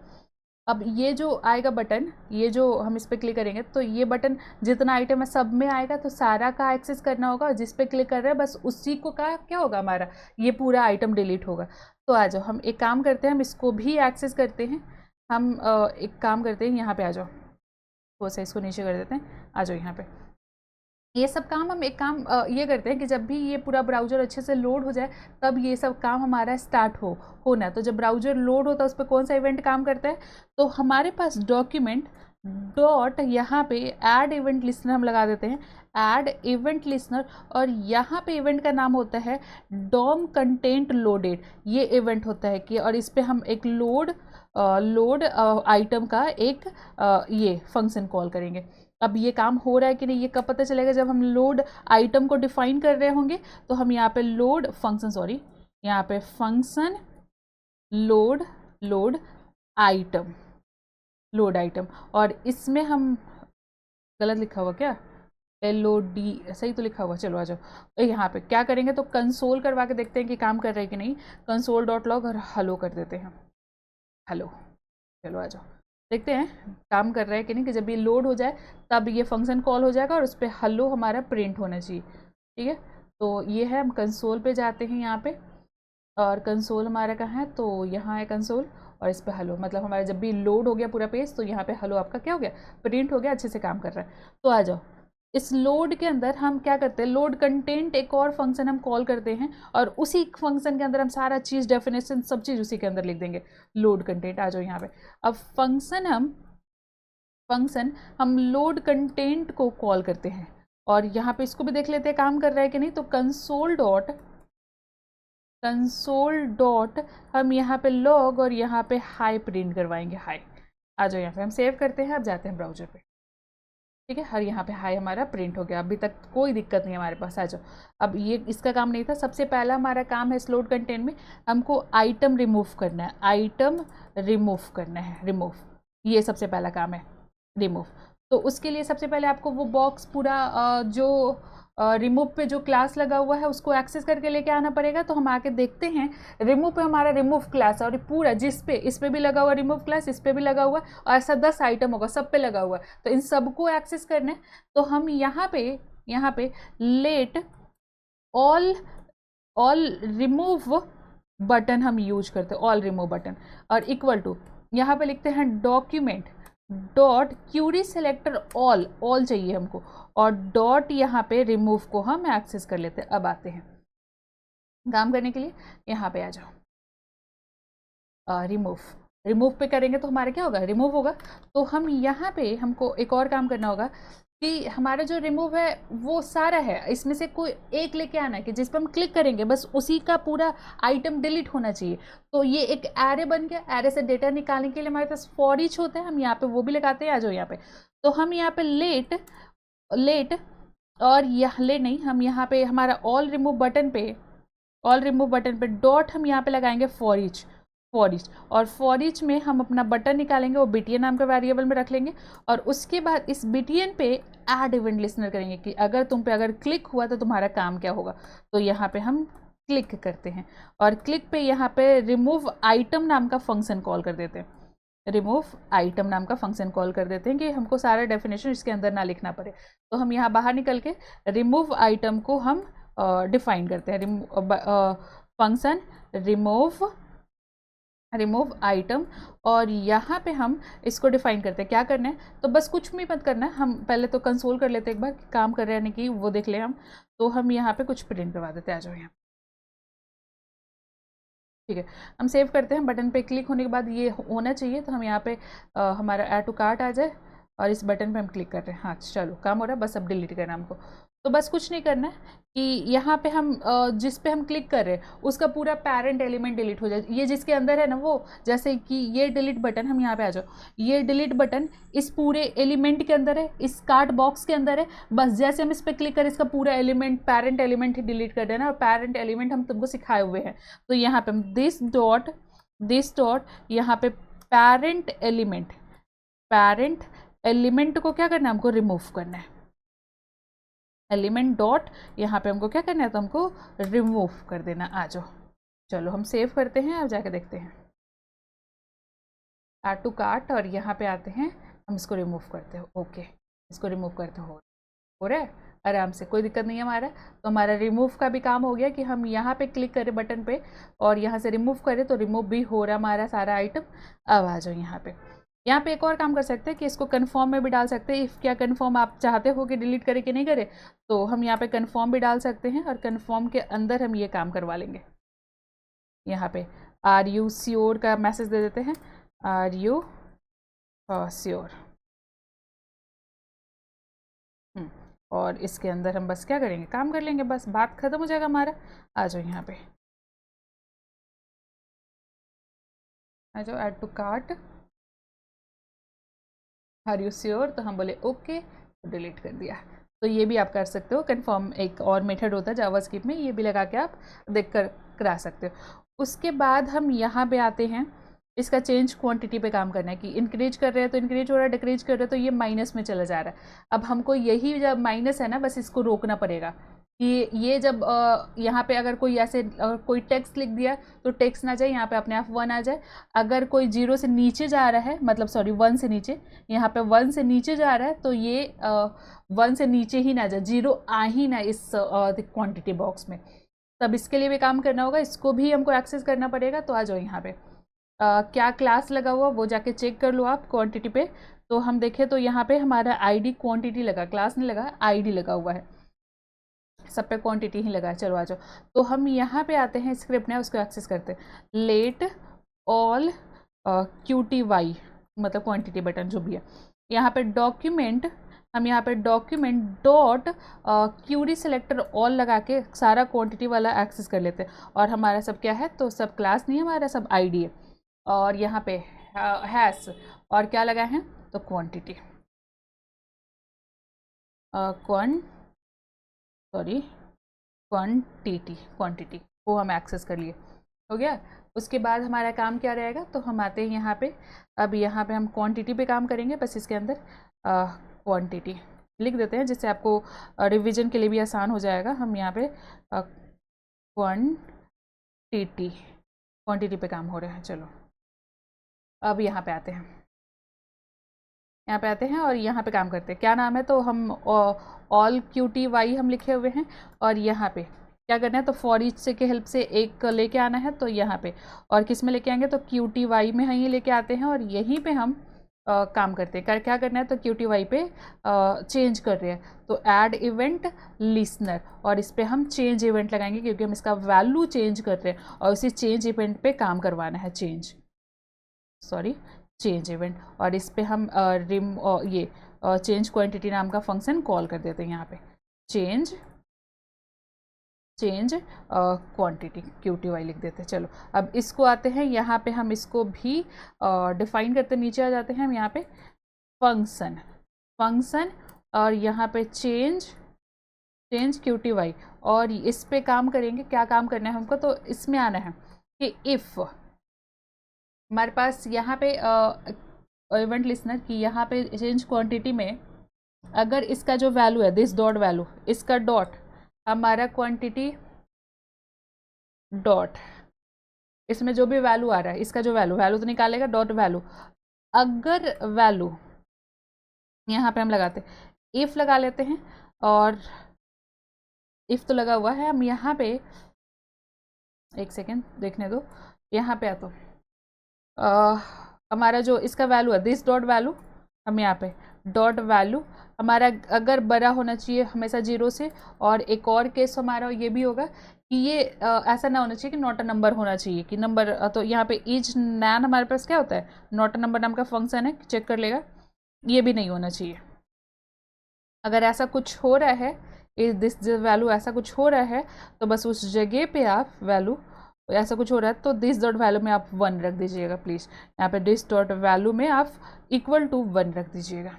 अब ये जो आएगा बटन, ये जो हम इस पर क्लिक करेंगे तो ये बटन जितना आइटम है सब में आएगा, तो सारा का एक्सेस करना होगा, और जिस पे क्लिक कर रहे हैं बस उसी को का क्या होगा, हमारा ये पूरा आइटम डिलीट होगा। तो आ जाओ, हम एक काम करते हैं, हम इसको भी एक्सेस करते हैं। हम एक काम करते हैं, यहाँ पे आ जाओ, वो से इसको नीचे कर देते हैं, आ जाओ यहाँ पे। ये सब काम हम एक काम ये करते हैं कि जब भी ये पूरा ब्राउज़र अच्छे से लोड हो जाए तब ये सब काम हमारा स्टार्ट होना। तो जब ब्राउज़र लोड होता है उस पर कौन सा इवेंट काम करता है, तो हमारे पास डॉक्यूमेंट डॉट यहाँ पे ऐड इवेंट लिस्नर हम लगा देते हैं, ऐड इवेंट लिस्नर, और यहाँ पे इवेंट का नाम होता है डॉम कंटेंट लोडेड। ये इवेंट होता है कि, और इस पर हम एक लोड आइटम का एक ये फंक्शन कॉल करेंगे। अब ये काम हो रहा है कि नहीं, ये कब पता चलेगा, जब हम लोड आइटम को डिफाइन कर रहे होंगे। तो हम यहाँ पे लोड फंक्शन, सॉरी यहाँ पे function load item, load item, और इसमें हम, गलत लिखा हुआ क्या, LOD सही तो लिखा हुआ। चलो आ जाओ, तो यहाँ पे क्या करेंगे, तो कंसोल करवा के देखते हैं कि काम कर रहा है कि नहीं। कंसोल डॉट लॉग और हलो कर देते हैं, हेलो। चलो आ जाओ, देखते हैं काम कर रहा है कि नहीं, कि जब ये लोड हो जाए तब ये फंक्शन कॉल हो जाएगा और उस पर हलो हमारा प्रिंट होना चाहिए। ठीक है, तो ये है, हम कंसोल पे जाते हैं यहाँ पे, और कंसोल हमारा कहाँ है, तो यहाँ है कंसोल, और इस पर हलो, मतलब हमारा जब भी लोड हो गया पूरा पेज तो यहाँ पे हलो आपका क्या हो गया, प्रिंट हो गया, अच्छे से काम कर रहा है। तो आ जाओ, इस लोड के अंदर हम क्या करते हैं, लोड कंटेंट एक और फंक्शन हम कॉल करते हैं, और उसी फंक्शन के अंदर हम सारा चीज़, डेफिनेशन, सब चीज़ उसी के अंदर लिख देंगे, लोड कंटेंट। आ जाओ यहाँ पे, अब फंक्शन हम लोड कंटेंट को कॉल करते हैं, और यहाँ पे इसको भी देख लेते हैं काम कर रहा है कि नहीं। तो कंसोल डॉट हम यहाँ पे लॉग और यहाँ पे हाई प्रिंट करवाएंगे, हाई। आ जाओ यहाँ पे, हम सेव करते हैं, अब जाते हैं ब्राउजर पे। ठीक है, हर यहाँ पे हाई हमारा प्रिंट हो गया, अभी तक कोई दिक्कत नहीं हमारे पास। आ जाओ, अब ये इसका काम नहीं था, सबसे पहला हमारा काम है इस लोड कंटेंट में, हमको आइटम रिमूव करना है, आइटम रिमूव करना है, रिमूव, ये सबसे पहला काम है, रिमूव। तो उसके लिए सबसे पहले आपको वो बॉक्स पूरा जो रिमूव पे जो क्लास लगा हुआ है उसको एक्सेस करके लेके आना पड़ेगा। तो हम आके देखते हैं, रिमूव पे हमारा रिमूव क्लास है, और पूरा जिस पे, इस पे भी लगा हुआ रिमूव क्लास, इस पे भी लगा हुआ, और ऐसा 10 आइटम होगा, सब पे लगा हुआ, तो इन सबको एक्सेस करना है। तो हम यहाँ पे लेट ऑल रिमूव बटन हम यूज करते हैं, ऑल रिमूव बटन, और इक्वल टू यहाँ पे लिखते हैं document dot Curie selector all चाहिए हमको, और डॉट यहाँ पे रिमूव को हम एक्सेस कर लेते हैं। अब आते हैं काम करने के लिए, यहाँ पे आ जाओ, रिमूव पे करेंगे तो हमारे क्या होगा, रिमूव होगा। तो हम यहाँ पे हमको एक और काम करना होगा कि हमारा जो रिमूव है वो सारा है, इसमें से कोई एक लेके आना है कि जिस पर हम क्लिक करेंगे बस उसी का पूरा आइटम डिलीट होना चाहिए। तो ये एक एरे बन गया, एरे से डेटा निकालने के लिए हमारे पास फॉर ईच होता है, हम यहाँ पे वो भी लगाते हैं। आ जाओ यहाँ पे, तो हम यहाँ पे लेट और यहाँ ले नहीं, हम यहाँ पे हमारा ऑल रिमूव बटन पे डॉट हम यहाँ पे लगाएंगे फॉर ईच, फॉर ईच, और फॉर ईच में हम अपना बटन निकालेंगे, वो btn नाम का वेरिएबल में रख लेंगे, और उसके बाद इस btn पे ऐड इवेंट लिसनर करेंगे कि अगर तुम पे अगर क्लिक हुआ तो तुम्हारा काम क्या होगा। तो यहाँ पे हम क्लिक करते हैं, और क्लिक पे यहाँ पे रिमूव आइटम नाम का फंक्शन कॉल कर देते हैं, रिमूव आइटम नाम का फंक्शन कॉल कर देते हैं कि हमको सारा डेफिनेशन इसके अंदर ना लिखना पड़े। तो हम यहाँ बाहर निकल के रिमूव आइटम को हम डिफाइन करते हैं, फंक्शन रिमूव आइटम, और यहाँ पे हम इसको डिफाइन करते हैं। क्या करना है, तो बस कुछ भी मत करना है, हम पहले तो कंसोल कर लेते हैं एक बार, काम कर रहे हैं कि वो देख लें हम। तो हम यहाँ पे कुछ प्रिंट करवा देते हैं, आ जाओ यहाँ, ठीक है। हम सेव करते हैं, बटन पे क्लिक होने के बाद ये होना चाहिए, तो हम यहाँ पे हमारा ऐड टू कार्ट आ जाए, और इस बटन पे हम क्लिक कर रहे हैं। हाँ चलो, काम हो रहा है, बस अब डिलीट करना हमको। तो बस कुछ नहीं करना है कि यहाँ पे हम जिस पे हम क्लिक कर रहे हैं उसका पूरा पेरेंट एलिमेंट डिलीट हो जाए, ये जिसके अंदर है ना वो, जैसे कि ये डिलीट बटन, हम यहाँ पे आ जाओ, ये डिलीट बटन इस पूरे एलिमेंट के अंदर है, इस कार्ट बॉक्स के अंदर है, बस जैसे हम इस पर क्लिक करें इसका पूरा एलिमेंट, पेरेंट एलिमेंट ही डिलीट कर देना। और पेरेंट एलिमेंट हम तुमको सिखाए हुए हैं, तो यहाँ पे हम दिस डॉट यहाँ पे पेरेंट एलिमेंट को क्या करना है, हमको रिमूव करना है। एलिमेंट डॉट यहाँ पे हमको क्या करना है, तो हमको रिमूव कर देना। आ जाओ, चलो हम सेव करते हैं, अब जाके देखते हैं ऐड टू कार्ट, और यहाँ पे आते हैं, हम इसको रिमूव करते हो। ओके, इसको रिमूव करते हो रहा है आराम से, कोई दिक्कत नहीं है हमारा। तो हमारा रिमूव का भी काम हो गया कि हम यहाँ पे क्लिक करें बटन पे और यहाँ से रिमूव करें, तो रिमूव भी हो रहा हमारा सारा आइटम। अब आ जाओ यहाँ पे एक और काम कर सकते हैं कि इसको कन्फर्म में भी डाल सकते हैं। इफ़ क्या कन्फर्म आप चाहते हो कि डिलीट करे कि नहीं करे, तो हम यहाँ पे कन्फर्म भी डाल सकते हैं, और कन्फर्म के अंदर हम ये काम करवा लेंगे। यहाँ पे आर यू श्योर का मैसेज दे देते हैं, आर यू श्योर। और इसके अंदर हम बस क्या करेंगे, काम कर लेंगे, बस बात खत्म हो जाएगा हमारा। आ जाओ यहाँ पे, आ जाओ add to cart, are you sure, तो हम बोले ओके, तो डिलीट कर दिया। तो ये भी आप कर सकते हो, कन्फर्म एक और मेथड होता है जावास्क्रिप्ट में, ये भी लगा के आप देख कर करा सकते हो। उसके बाद हम यहाँ पे आते हैं, इसका चेंज क्वांटिटी पे काम करना है कि इंक्रीज कर रहे हैं तो इंक्रीज हो रहा है, डिक्रीज कर रहे हैं तो ये माइनस में चला जा रहा है। अब हमको यही जब माइनस है ना, बस इसको रोकना पड़ेगा कि ये जब यहाँ पे अगर कोई ऐसे कोई टेक्स्ट लिख दिया तो टेक्स्ट ना जाए, यहाँ पे अपने आप 1 आ जाए। अगर कोई 0 से नीचे जा रहा है, मतलब सॉरी 1 से नीचे, यहाँ पे 1 से नीचे जा रहा है, तो ये 1 से नीचे ही ना जाए, 0 आ ही ना इस क्वांटिटी बॉक्स में। तब इसके लिए भी काम करना होगा, इसको भी हमको एक्सेस करना पड़ेगा। तो आ जाओ यहाँ पे क्या क्लास लगा हुआ वो जाके चेक कर लो आप क्वांटिटी पे। तो हम देखें तो यहाँ पे हमारा आईडी क्वांटिटी लगा, क्लास नहीं लगा, आईडी लगा हुआ है, सब पे क्वांटिटी ही लगा है। चलो आ जाओ, तो हम यहाँ पे आते हैं, स्क्रिप्ट है उसको एक्सेस करते हैं, लेट ऑल QTY मतलब क्वांटिटी बटन जो भी है। यहाँ पे डॉक्यूमेंट, हम यहाँ पे document dot Curie selector all लगा के सारा क्वांटिटी वाला एक्सेस कर लेते हैं। और हमारा सब क्या है, तो सब क्लास नहीं है हमारा, सब आईडी है। और यहाँ पे हैश और क्या लगा है, तो क्वांटिटी, क्वांटिटी को हम एक्सेस कर लिए, हो गया। उसके बाद हमारा काम क्या रहेगा, तो हम आते हैं यहाँ पे, अब यहाँ पे हम क्वांटिटी पे काम करेंगे। बस इसके अंदर क्वांटिटी लिख देते हैं जिससे आपको रिवीजन के लिए भी आसान हो जाएगा। हम यहाँ पे क्वांटिटी पे काम हो रहा है। चलो अब यहाँ पे आते हैं, और यहाँ पे काम करते हैं। क्या नाम है, तो हम ऑल QTY हम लिखे हुए हैं, और यहाँ पे क्या करना है, तो फॉर ईच से के हेल्प से एक लेके आना है। तो यहाँ पे और किस में लेके आएंगे, तो QTY में यहीं लेके आते हैं, और यहीं पे हम काम करते हैं। क्या करना है, तो QTY पे चेंज कर रहे हैं, तो ऐड इवेंट लिसनर, और इस पर हम चेंज इवेंट लगाएंगे क्योंकि हम इसका वैल्यू चेंज कर रहे हैं, और उसी चेंज इवेंट पे काम करवाना है, चेंज इवेंट। और इस पे हम ये चेंज क्वांटिटी नाम का फंक्शन कॉल कर देते हैं। यहाँ पे चेंज क्वांटिटी QTY लिख देते हैं। चलो अब इसको आते हैं, यहाँ पे हम इसको भी डिफाइन करते, नीचे आ जाते हैं हम यहाँ पे फंक्शन, और यहाँ पे चेंज QTY, और इस पे काम करेंगे। क्या काम करना है हमको, तो इसमें आना है कि इफ़ हमारे पास यहाँ पे इवेंट लिस्नर की यहाँ पे चेंज क्वांटिटी में अगर इसका जो वैल्यू है दिस डॉट वैल्यू, इसका डॉट हमारा क्वांटिटी डॉट, इसमें जो भी वैल्यू आ रहा है इसका जो वैल्यू तो निकालेगा डॉट वैल्यू। अगर वैल्यू यहाँ पे हम लगाते हैं इफ लगा लेते हैं, और इफ तो लगा हुआ है, हम यहाँ पे एक सेकेंड देखने दो, यहाँ पे आ तो हमारा जो इसका वैल्यू है दिस डॉट वैल्यू, हम यहाँ पे डॉट वैल्यू हमारा अगर बड़ा होना चाहिए हमेशा 0 से, और एक और केस हमारा ये भी होगा कि ये ऐसा ना होना चाहिए कि नॉट अ नंबर होना चाहिए कि नंबर, तो यहाँ पे ईच नैन हमारे पास क्या होता है, नॉट अ नंबर नाम का फंक्शन है, चेक कर लेगा, ये भी नहीं होना चाहिए। अगर ऐसा कुछ हो रहा है, इस दिस वैल्यू ऐसा कुछ हो रहा है, तो बस उस जगह पे आप वैल्यू ऐसा कुछ हो रहा है तो दिस डॉट वैल्यू में आप 1 रख दीजिएगा प्लीज़। यहाँ पे दिस डॉट वैल्यू में आप इक्वल टू 1 रख दीजिएगा,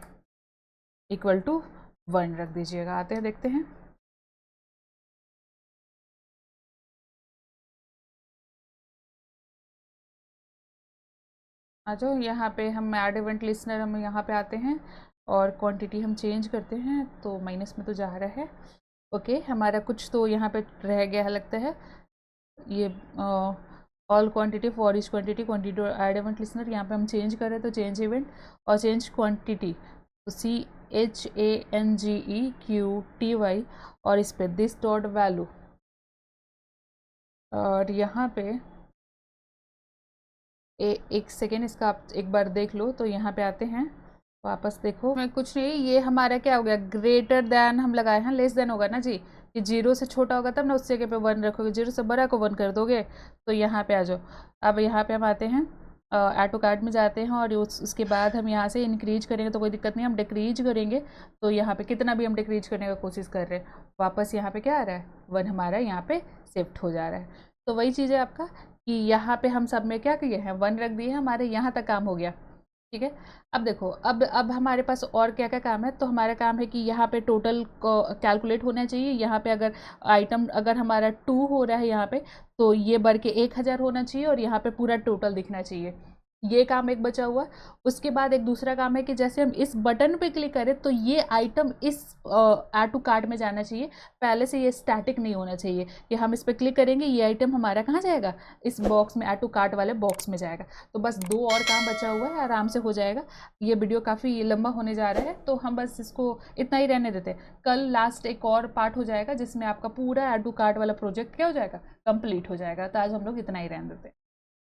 इक्वल टू 1 रख दीजिएगा। आते हैं देखते हैं। आ जाओ यहाँ पे, हम ऐड इवेंट लिस्नर हम यहाँ पे आते हैं और क्वांटिटी हम चेंज करते हैं, तो माइनस में तो जा रहा है। ओके हमारा कुछ तो यहाँ पे रह गया है लगता है, ये all quantity for each quantity quantity add event listener, यहाँ पे हम चेंज कर रहे हैं तो चेंज इवेंट और चेंज क्वांटिटी, तो CHANGEQTY और इस पे दिस डॉट वैल्यू, और यहाँ पे एक सेकेंड इसका आप एक बार देख लो, तो यहाँ पे आते हैं वापस देखो, मैं कुछ नहीं, ये हमारा क्या हो गया, ग्रेटर देन हम लगाए हैं, लेस देन होगा ना जी, कि 0 से छोटा होगा तब ना उस जगह पे 1 रखोगे, 0 से बड़ा को 1 कर दोगे, तो यहाँ पे आ जाओ। अब यहाँ पे हम आते हैं ऐड टू कार्ट में जाते हैं, और उसके बाद हम यहाँ से इंक्रीज करेंगे तो कोई दिक्कत नहीं, हम डिक्रीज करेंगे तो यहाँ पे कितना भी हम डिक्रीज करने का कोशिश कर रहे हैं, वापस यहाँ पे क्या आ रहा है, 1 हमारा यहाँ पे शिफ्ट हो जा रहा है। तो वही चीज़ है आपका कि यहाँ पे हम सब में क्या किए हैं, 1 रख दिए हैं, हमारे यहाँ तक काम हो गया। ठीक है, अब देखो, अब हमारे पास और क्या क्या काम है, तो हमारा काम है कि यहाँ पे टोटल कैलकुलेट होना चाहिए। यहाँ पे अगर आइटम अगर हमारा 2 हो रहा है यहाँ पे, तो ये बढ़ के 1000 होना चाहिए और यहाँ पे पूरा टोटल दिखना चाहिए। ये काम एक बचा हुआ। उसके बाद एक दूसरा काम है कि जैसे हम इस बटन पे क्लिक करें तो ये आइटम इस ऐड टू कार्ट में जाना चाहिए, पहले से ये स्टैटिक नहीं होना चाहिए कि हम इस पर क्लिक करेंगे ये आइटम हमारा कहाँ जाएगा, इस बॉक्स में, ऐड टू कार्ट वाले बॉक्स में जाएगा। तो बस 2 और काम बचा हुआ है, आराम से हो जाएगा। ये वीडियो काफ़ी लंबा होने जा रहा है तो हम बस इसको इतना ही रहने देते हैं। कल लास्ट एक और पार्ट हो जाएगा जिसमें आपका पूरा ऐड टू कार्ट वाला प्रोजेक्ट क्या हो जाएगा, कंप्लीट हो जाएगा। तो आज हम लोग इतना ही रहने देते हैं।